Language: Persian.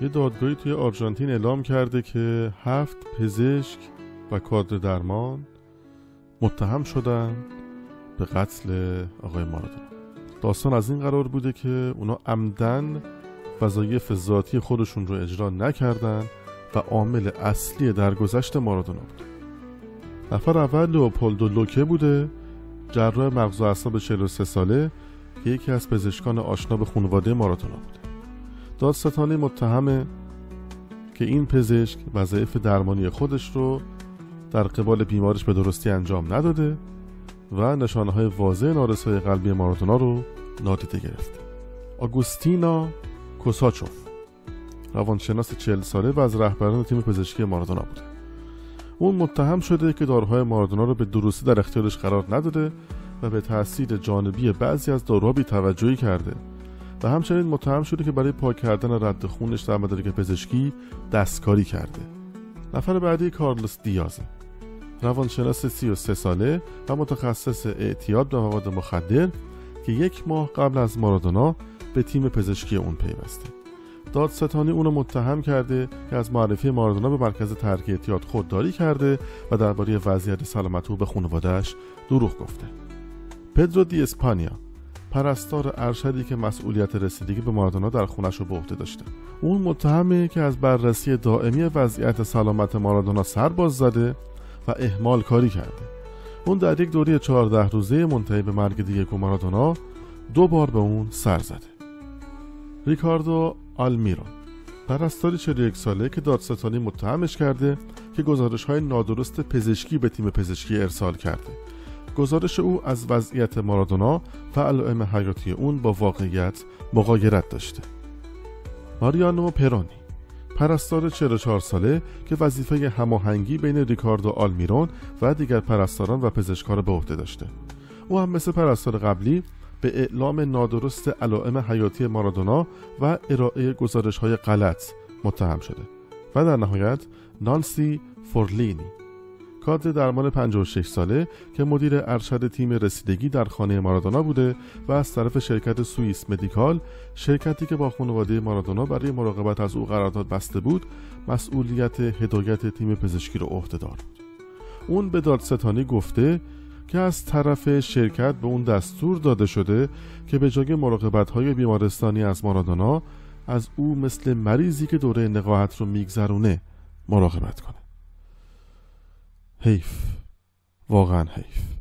یه دادگاهی توی آرژانتین اعلام کرده که 7 پزشک و کادر درمان متهم شدن به قتل آقای مارادونا. داستان از این قرار بوده که اونا عمدن وظایف ذاتی خودشون رو اجرا نکردن و عامل اصلی درگذشت مارادونا بود. نفر اول لئوپولدو لوکه بوده، جراح مغز و اعصاب 43 ساله که یکی از پزشکان آشنا به خانواده مارادونا بوده. دادستانی متهمه که این پزشک وظایف درمانی خودش رو در قبال بیمارش به درستی انجام نداده و نشانه‌های واضح نارسایی قلبی مارادونا رو نادیده گرفته. آگوستینا کوساچوف روانشناس 40 ساله و از رهبران تیم پزشکی مارادونا بوده. اون متهم شده که داروهای مارادونا رو به درستی در اختیارش قرار نداده و به تاثیر جانبی بعضی از داروها بی‌توجهی کرده و همچنین متهم شده که برای پاک کردن رد خونش در مدارک پزشکی دستکاری کرده. نفر بعدی کارلوس دیازه، روانشناس 33 ساله و متخصص اعتیاد به مواد مخدر که 1 ماه قبل از مارادونا به تیم پزشکی اون پیوسته. دادستانی اونو متهم کرده که از معرفی مارادونا به مرکز ترک اعتیاد خودداری کرده و درباره وضعیت سلامت او به خانواده‌اش دروغ گفته. پدرو دی اسپانیا، پرستار ارشدی که مسئولیت رسیدگی به مارادونا در خونش رو به عهده داشته، اون متهمه که از بررسی دائمی وضعیت سلامت مارادونا سر باز زده و اهمال کاری کرده. اون در یک دوره 14 روزه منتهی به مرگ دیگو مارادونا 2 بار به اون سر زده. ریکاردو آلمیرون، پرستاری 41 ساله که دادستانی متهمش کرده که گزارش‌های نادرست پزشکی به تیم پزشکی ارسال کرده. گزارش او از وضعیت مارادونا و علائم حیاتی اون با واقعیت مغایرت داشته. ماریانو پرونی، پرستار 44 ساله که وظیفه هماهنگی بین ریکاردو آلمیرون و دیگر پرستاران و پزشکان را به عهده داشته. او هم مثل پرستار قبلی به اعلام نادرست علائم حیاتی مارادونا و ارائه گزارش‌های غلط متهم شده. و در نهایت نانسی فورلینی، کادر درمان 56 ساله که مدیر ارشد تیم رسیدگی در خانه مارادونا بوده و از طرف شرکت سوئیس مدیکال، شرکتی که با خانواده مارادونا برای مراقبت از او قرارداد بسته بود، مسئولیت هدایت تیم پزشکی رو عهده‌دار بود. اون به دادستانی گفته که از طرف شرکت به اون دستور داده شده که به جای مراقبت‌های بیمارستانی از مارادونا از او مثل مریضی که دوره نقاهت رو میگذرونه مراقبت کنه. حیف، واقعا حیف.